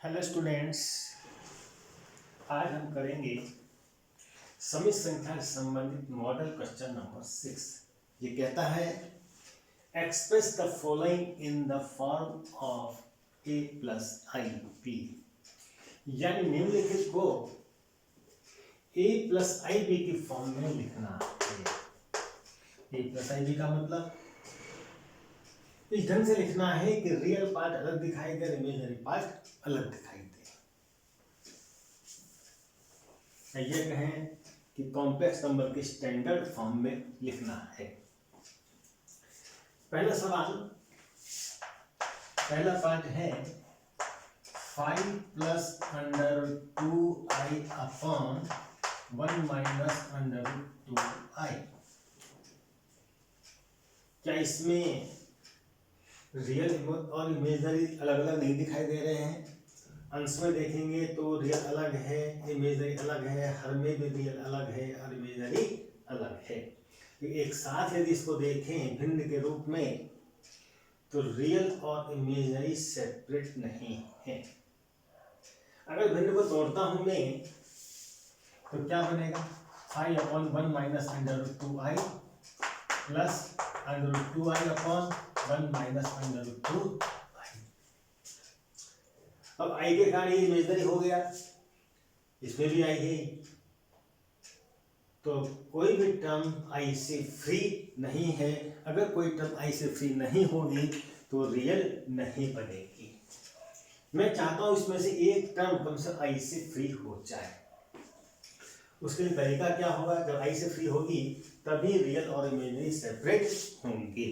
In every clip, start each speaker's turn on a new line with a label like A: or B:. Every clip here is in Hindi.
A: हेलो स्टूडेंट्स, आज हम करेंगे समित संख्या से संबंधित मॉडल क्वेश्चन नंबर 6। ये कहता है express the following in the form of a plus I B, यानी निम्नलिखित को ए प्लस आई बी की फॉर्म में लिखना है। ए प्लस आई बी का मतलब इस ढंग से लिखना है कि रियल पार्ट अलग दिखाई दे, इमेजिनरी पार्ट अलग दिखाई दे। ये कहें कि कॉम्प्लेक्स नंबर के स्टैंडर्ड फॉर्म में लिखना है। पहला सवाल, पहला पार्ट है 5 plus under 2i upon 1 minus under 2i। क्या इसमें रियल और इमेजनरी अलग अलग नहीं दिखाई दे रहे हैं? अंश में देखेंगे तो रियल अलग है, इमेजनरी अलग है, हर में भी रियल अलग है और इमेजनरी अलग है। तो एक साथ यदि इसको देखें भिन्न के रूप में तो रियल और इमेजनरी सेपरेट नहीं है। अगर भिन्न को तोड़ता हूं मैं तो क्या बनेगा? 5 upon 1 minus under 2i plus under 2i upon 1 minus under 2i। अब आई के कारण ये इमेजनरी हो गया, इसमें भी आई है, तो कोई भी टर्म आई से फ्री नहीं है। अगर कोई टर्म आई से फ्री नहीं होगी तो रियल नहीं बनेगी। मैं चाहता हूं इसमें से एक टर्म कम से आई से फ्री हो जाए। उसके लिए तरीका क्या होगा? जब आई से फ्री होगी तभी रियल और इमेजनरी सेपरेट होंगे।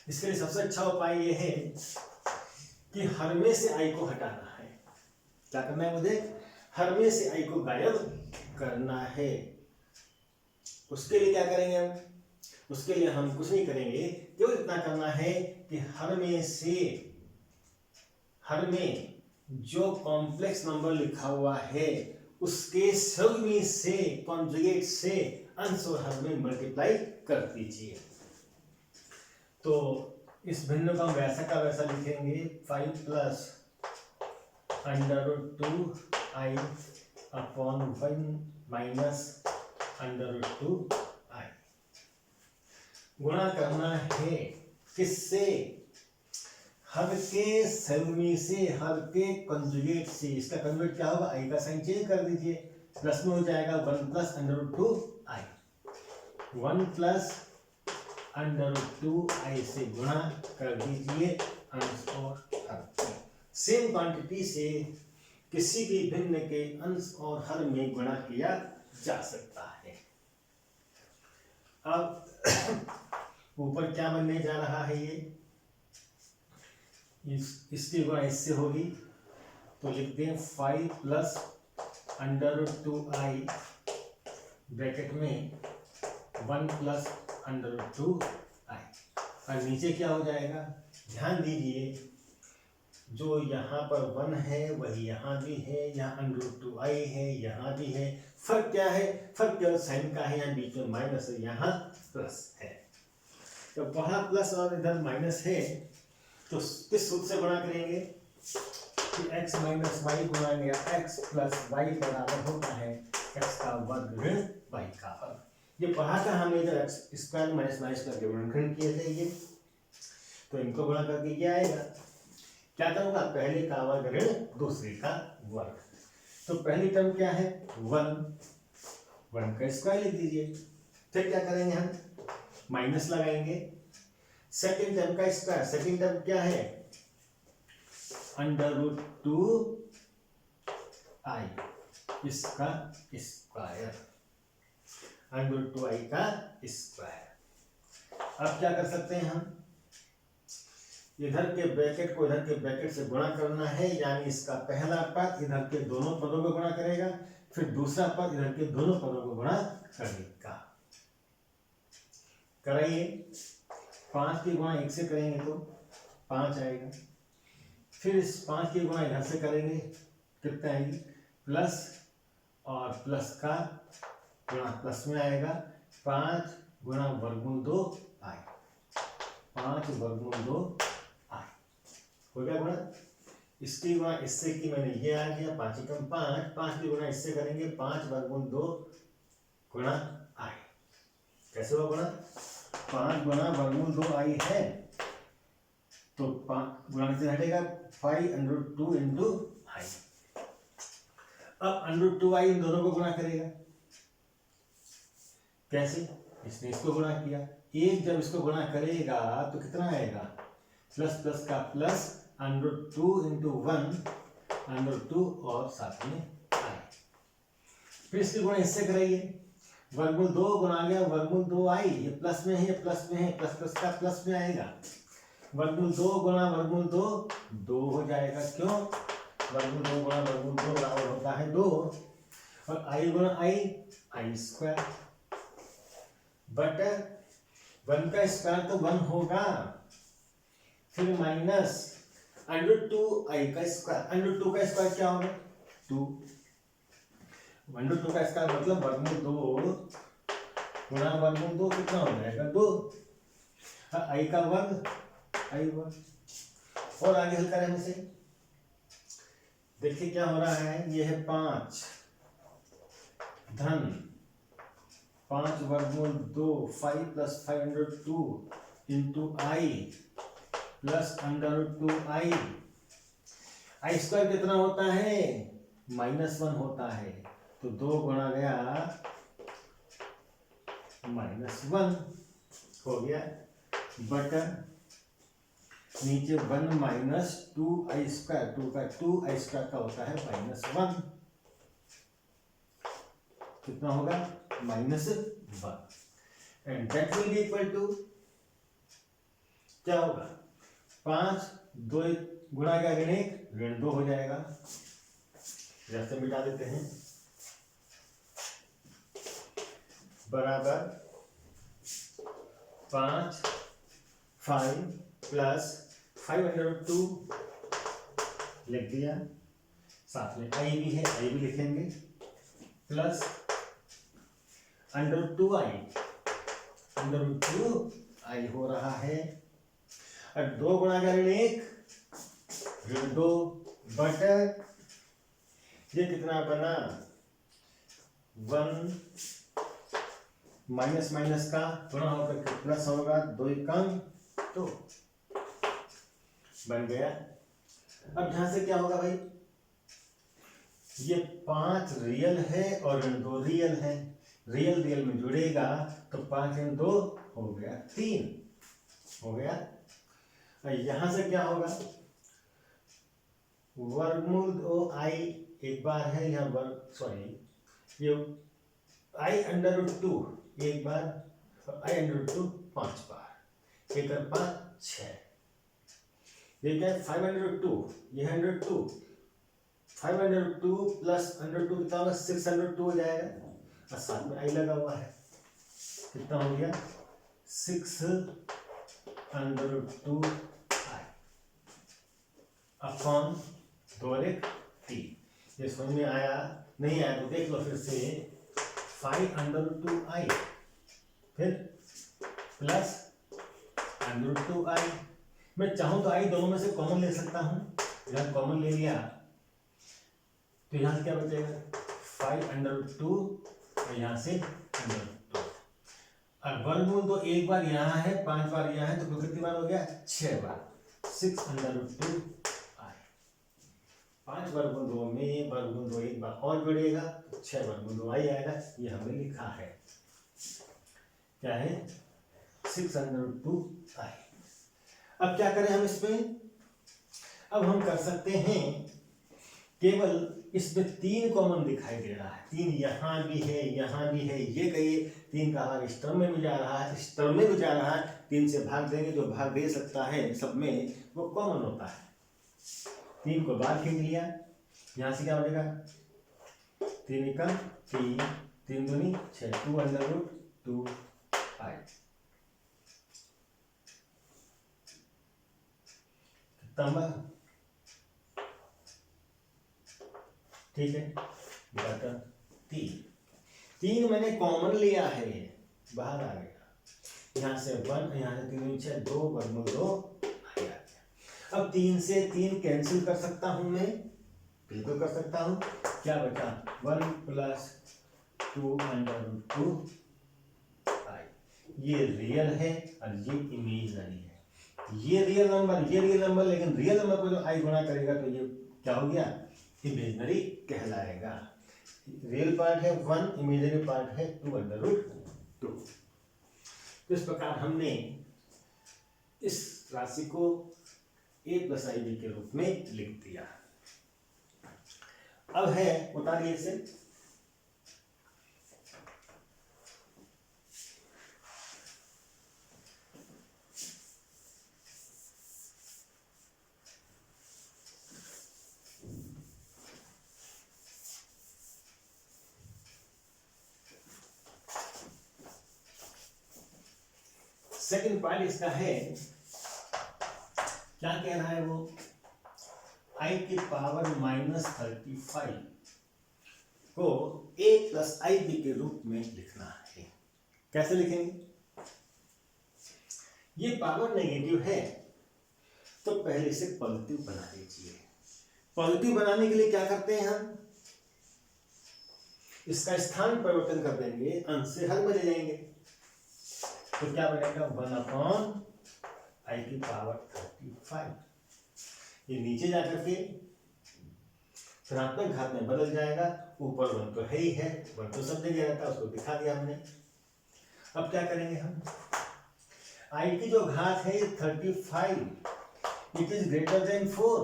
A: इसके लिए सबसे अच्छा उपाय यह है कि हर में से आई को हटाना है। क्या करना है मुझे? हर में से आई को गायब करना है। उसके लिए क्या करेंगे हम? उसके लिए हम कुछ नहीं करेंगे, केवल इतना करना है कि हर में जो कॉम्प्लेक्स नंबर लिखा हुआ है उसके सभी से कॉन्जुगेट से अंश और हर में मल्टीप्लाई कर दीजिए। तो इस भिन्न को हम वैसा का वैसा लिखेंगे, 5 plus under 2i upon 1 minus under 2i। गुणा करना है किससे? हर के सभी से, हर के कंजुगेट से। इसका कंजुगेट क्या होगा? i का साइन चेंज कर दीजिए, प्लस में हो जाएगा 1 plus under 2i। 1 plus under 2i से गुणा कर दीजिए अंश और हर। सेम क्वांटिटी से किसी भी भिन्न के अंश और हर में गुणा किया जा सकता है। अब ऊपर क्या बनने जा रहा है? इसकी गुणा इससे होगी तो लिखते हैं 5 प्लस अंडर 2i ब्रैकेट में 1 प्लस अंडर 2i। और नीचे क्या हो जाएगा? ध्यान दीजिए, जो यहाँ पर 1 है वही यहाँ भी है, यहाँ अंडर 2i है, यहाँ भी है। फर्क क्या है? फर्क केवल साइन का है, यहाँ बीच में माइनस है, यहाँ प्लस है। तो वहाँ प्लस और इधर माइनस है तो किस सूत्र से गुणा करेंगे कि x माइनस वाई गुणा या x प्लस वाई बराबर होता है x का वर्ग ऋण y का वर्ग। ये पढ़ा था हमने जब एक्स स्क्वायर माइनस माइनस करके गुणनखंड किए थे ये, तो इनको गुणा करके क्या आएगा? क्या होगा? पहले का वर्ग ऋण दूसरे का वर्ग। तो पहली टर्म क्या है? 1 का स्क्वायर लिख दीजिए। फिर क्या करेंगे हम? माइनस लगाएंगे। सेकेंड टर्म का स्क्वायर, सेकेंड टर्म क्या है? अंडर रूट 2i, इसका स्क्वायर, अंडर रूट 2i का स्क्वायर। अब क्या कर सकते हैं हम? इधर के ब्रैकेट को इधर के ब्रैकेट से गुणा करना है, यानी इसका पहला पद इधर के दोनों पदों को गुणा करेगा, फिर दूसरा पद इधर के दोनों पदों को गुणा करेगा। कराइए। 5 की गुणा 1 से करेंगे तो 5 आएगा। फिर इस 5 की गुणा इधर से करेंगे, कितना आएगी? प्लस, और प्लस का गुणा प्लस में आएगा। 5 गुणा वर्गमूल 2i, 5 वर्गमूल 2i हो गया गुणा। इसकी गुणा इससे की मैंने ये आ गया 5 एकम 5, 5 की गुणा इससे करेंगे 5 वर्गमूल 2 गुणा आई। कैसे हुआ गुणा? 5 गुणा वर्गमूल 2 आई है तो 5 गुणा कितने हटेगा 5√2 इंटू आई। अब √2 आई इन दोनों को गुणा करेगा। कैसे? इसने इसको गुणा किया, एक जब इसको गुणा करेगा तो कितना आएगा? प्लस प्लस का प्लस √2 इंटू 1 √2 और साथ में आई। फिर इसकी गुणा इससे कराइए, वर्गमूल 2 गुणा गया वर्गमूल 2 आई, ये प्लस में है ये प्लस में है, प्लस प्लस का प्लस में आएगा। वर्गमूल 2 गुणा वर्गमूल 2 2 हो जाएगा। क्यों? वर्गमूल 2 गुणा वर्गमूल 2 बराबर होता है 2 और आई गुणा आई स्क्वायर बटा 1 का स्क्वायर तो 1 होगा, फिर माइनस √2 आई का स्क्वायर। √2 का स्क्वायर क्या होगा? 2। √2 का स्क्वायर मतलब वर्गमूल 2 गुणा वर्गमूल 2 कितना हो जाएगा? 2। आई का वर्ग आई वर्ग। और आगे हल करें हम इसे। देखिए क्या हो रहा है, ये है 5 धन 5 वर्गमूल 2 5 प्लस 5√2 इंटू आई प्लस √2 आई। आई स्क्वायर कितना होता है? -1 होता है, तो 2 गुणा गया -1 हो गया बटा नीचे 1 माइनस 2 आई स्क्वायर, 2 का 2 आई स्क्वायर का होता है -1, कितना होगा? -1 and that will be equal to क्या होगा? 5 2 गुणा क्या ऋण 1 ऋण 2 हो जाएगा। जैसे मिटा देते हैं बराबर 5 प्लस 5√2 लिख दिया, साथ में आई भी है आई भी लिखेंगे, प्लस √2 आई हो रहा है और 2 गुणा का ऋण 1 ऋण 2 बटा ये कितना बना 1 माइनस माइनस का गुणा होकर के प्लस होगा, 2 एकम 2 बन गया। अब यहां से क्या होगा भाई? ये 5 रियल है और ऋण 2 रियल है, रियल रियल में जुड़ेगा तो 5 ऋण 2 हो गया 3 हो गया। यहां से क्या होगा? वर्गमूल 2 आई एक बार है यहाँ वर्ग सॉरी ये i√2 एक बार और i√2 5 बार, 1 और 5 6। ये क्या है? 5√2 ये 102 502 प्लस 102 कितना होगा? 602 हो जाएगा और साथ में आई लगा हुआ है, कितना हो गया? 6√2 आई अपॉन 2 और 1 3। ये समझ में आया? नहीं आया तो देख लो फिर से। 5√2 आई फिर प्लस √2 आई। मैं चाहूं तो आई दोनों में से कॉमन ले सकता हूं, यहां कॉमन ले लिया तो यहां से क्या बचेगा? 5√2 और यहां से √2। अब वर्गमूल तो एक बार यहाँ है 5 बार यहाँ है तो कितनी बार हो गया? 6 बार, 6√2 आई। 5 वर्गमूल 2 में वर्गमूल 2 एक बार और जुड़ेगा तो 6 वर्गमूल 2 आई आएगा। ये हमने लिखा है, क्या है? 6√2 आई। अब क्या करें हम इसमें? अब हम कर सकते हैं, केवल इसमें 3 कॉमन दिखाई दे रहा है, 3 यहाँ भी है यहाँ भी है, ये कहिए 3 का भाग इस टर्म में भी जा रहा है इस टर्म में भी जा रहा है, 3 से भाग देंगे, जो भाग दे सकता है सब में वो कॉमन होता है। 3 को बाहर खींच लिया, यहाँ से क्या हो जाएगा? 3 एकम 3 3 दूनी 6 2√2 आई। कितना? ठीक है बटा 3 मैंने कॉमन लिया है, बाहर आ गया, यहाँ से 1 यहाँ से 3 6 2 वर्गमूल 2 आ गया। अब 3 से 3 कैंसिल कर सकता हूं मैं, बिल्कुल कर सकता हूं। क्या बचा 1 प्लस 2√2 आई। ये रियल है और ये इमेजिनरी है। ये रियल नंबर, लेकिन रियल नंबर को जो आई गुणा करेगा तो ये क्या हो गया, इमेजिनरी कहलाएगा। रियल पार्ट है 1, इमेजिनरी पार्ट है 2√2। तो इस प्रकार हमने इस राशि को a प्लस आई बी के रूप में लिख दिया। अब है उतारिए इसे। सेकंड पार्ट इसका है, क्या कह रहा है वो, आई की पावर -35 को a प्लस आई बी के रूप में लिखना है। कैसे लिखेंगे? ये पावर नेगेटिव है तो पहले से पॉजिटिव बना लीजिए। पॉजिटिव बनाने के लिए क्या करते हैं हम, इसका स्थान परिवर्तन कर देंगे, अंश से हर में ले जाएंगे। तो क्या बनेगा 1/i की पावर 35। ये नीचे जाकर के धनात्मक घात में बदल जाएगा। ऊपर 1 तो है ही है, 1 तो सब जगह रहता है, उसको दिखा दिया हमने। अब क्या करेंगे हम, i की जो घात है 35, it is greater than 4,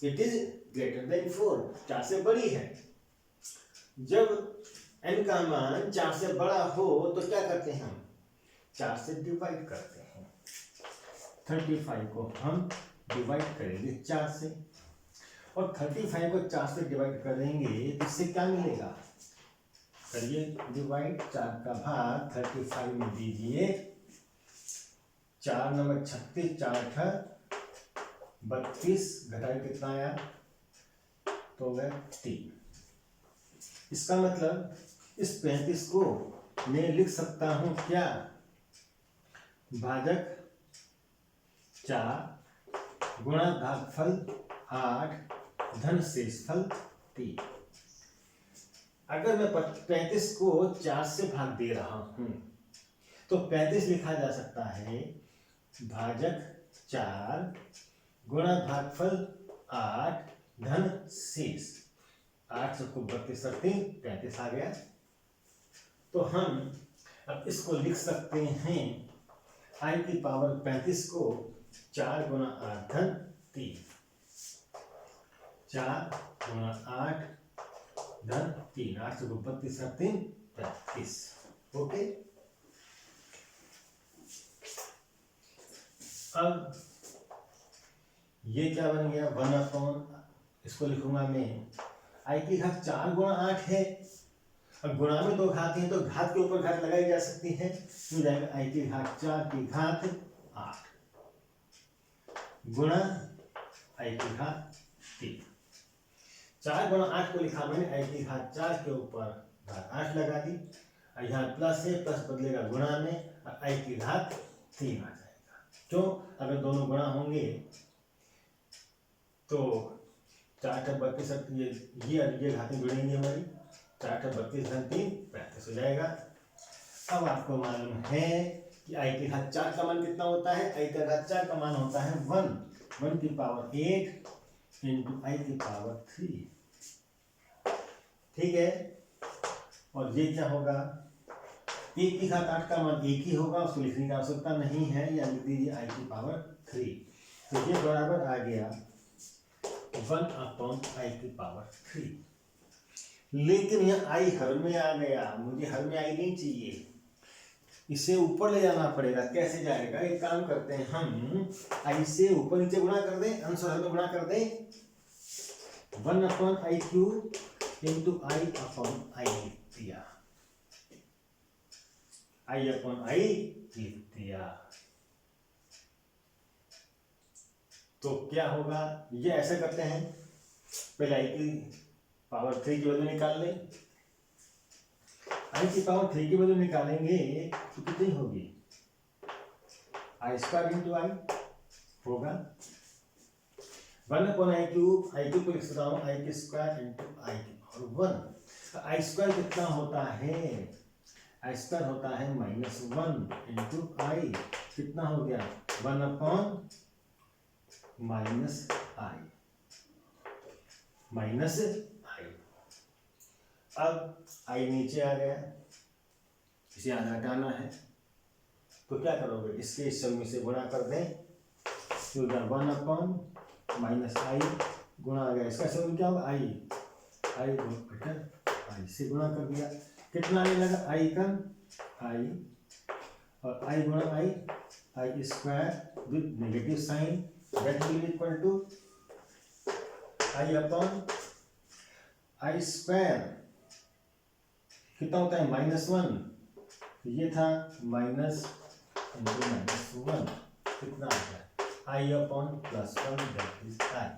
A: it is greater than 4, 4 से बड़ी है। जब n का मान 4 से बड़ा हो तो क्या करते हैं हम, 4 से डिवाइड करते हैं। 35 को हम डिवाइड करेंगे 4 से, और 35 को 4 से डिवाइड करेंगे तो इससे क्या मिलेगा, करिए डिवाइड। 4 का भाग 35 में दीजिए, 4 नंबर 36, 4 32, घटाए कितना आया, तो हो गया 3। इसका मतलब इस 35 को मैं लिख सकता हूं क्या, भाजक 4 गुणा भागफल 8 धन शेषफल 3। अगर मैं 35 को 4 से भाग दे रहा हूं तो 35 लिखा जा सकता है भाजक 4 गुणा भागफल 8 धन शेष। 8 से 32 35 आ गया। तो हम अब इसको लिख सकते हैं, आई की पावर 35 को 4 गुणा 8 धन 3, 4 गुणा 8 धन 3, 8 से 32 35। ओके, अब ये क्या बन गया 1/, इसको लिखूंगा मैं, आई की घात 4 गुणा 8 है। अब गुणा में 2 घात हैं तो घात के ऊपर घात लगाई जा सकती है, तो जाएगा आई की घात 4 की घात 8 गुणा आई की घात 3। 4 गुणा 8 को लिखा मैंने, आई की घात 4 के ऊपर घात 8 लगा दी, यहाँ प्लस है, प्लस बदलेगा गुणा में, और आई की घात 3 आ जाएगा। क्यों, अगर दोनों गुणा होंगे तो 4 × 32, ये घातें जुड़ेंगी हमारी, 4 × 32 धन 3 35 हो जाएगा। अब आपको मालूम है कि आई की घात 4 का मान कितना होता है, आई का घात 4 का मान होता है 1 की पावर 8 इंटू आई की पावर 3। ठीक है, और ये क्या होगा, 1 की घात 8 का मान 1 ही होगा, उसको लिखने की आवश्यकता नहीं है, या लिख दीजिए आई की पावर 3। तो ये बराबर आ गया 1/i की पावर 3। लेकिन यह आई हर में आ गया, मुझे हर में आई नहीं चाहिए, इसे ऊपर ले जाना पड़ेगा। कैसे जाएगा, एक काम करते हैं हम, आई से ऊपर नीचे गुणा कर दें, अंश और हर में गुणा कर दें, 1/i³ इंटू i/i लिख दिया, i/i लिख दिया। तो क्या होगा, ये ऐसे करते हैं, पहले आई की पावर 3 की वैल्यू निकाल लें। आई की पावर 3 की वैल्यू निकालेंगे तो कितनी होगी, i² इंटू आई होगा, 1/i क्यूब को लिख सकता हूँ i के स्क्वायर इंटू i की पावर 1। आई स्क्वायर कितना होता है, आई स्क्वायर होता है -1 इंटू आई, कितना हो गया 1/-i माइनस आई। अब आई नीचे आ गया, इसे आधा हटाना है तो क्या करोगे, इसके इस सम में से गुणा कर दें तो 1/-i गुणा आ गया, इसका सम क्या होगा आई बटा आई से गुणा कर दिया, कितना आने लगा आई का आई और आई गुणा i square with negative sign that will equal to i square कितना होता है -1, ये था माइनस इंटू -1 कितना आ गया i/+1 दैट इज आई।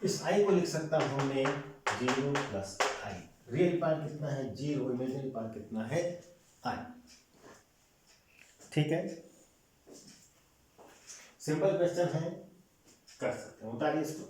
A: इस आई को लिख सकता हूं मैं 0 + i, रियल पार्ट कितना है 0, इमेजिनरी पार्ट कितना है i। ठीक है, सिंपल क्वेश्चन है, कर सकते हैं, उतारिए इसको।